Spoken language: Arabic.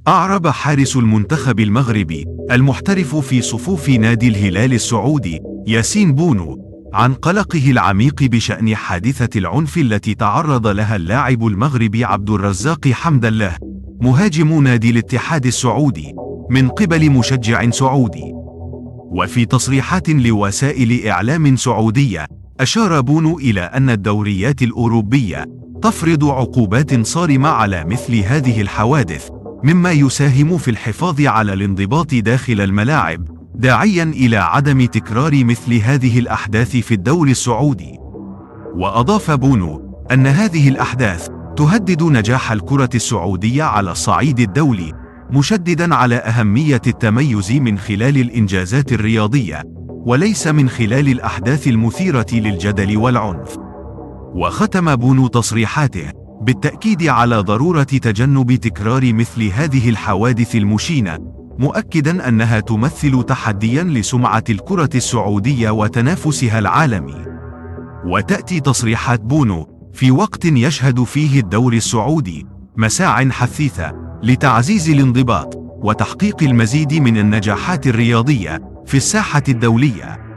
أعرب حارس المنتخب المغربي المحترف في صفوف نادي الهلال السعودي ياسين بونو عن قلقه العميق بشأن حادثة العنف التي تعرض لها اللاعب المغربي عبد الرزاق حمد الله مهاجم نادي الاتحاد السعودي من قبل مشجع سعودي. وفي تصريحات لوسائل إعلام سعودية، أشار بونو إلى أن الدوريات الأوروبية تفرض عقوبات صارمة على مثل هذه الحوادث، مما يساهم في الحفاظ على الانضباط داخل الملاعب، داعيا إلى عدم تكرار مثل هذه الأحداث في الدوري السعودي. وأضاف بونو أن هذه الأحداث تهدد نجاح الكرة السعودية على الصعيد الدولي، مشددا على أهمية التميز من خلال الإنجازات الرياضية وليس من خلال الأحداث المثيرة للجدل والعنف. وختم بونو تصريحاته بالتأكيد على ضرورة تجنب تكرار مثل هذه الحوادث المشينة، مؤكدا أنها تمثل تحديا لسمعة الكرة السعودية وتنافسها العالمي. وتأتي تصريحات بونو في وقت يشهد فيه الدوري السعودي مساع حثيثة لتعزيز الانضباط وتحقيق المزيد من النجاحات الرياضية في الساحة الدولية.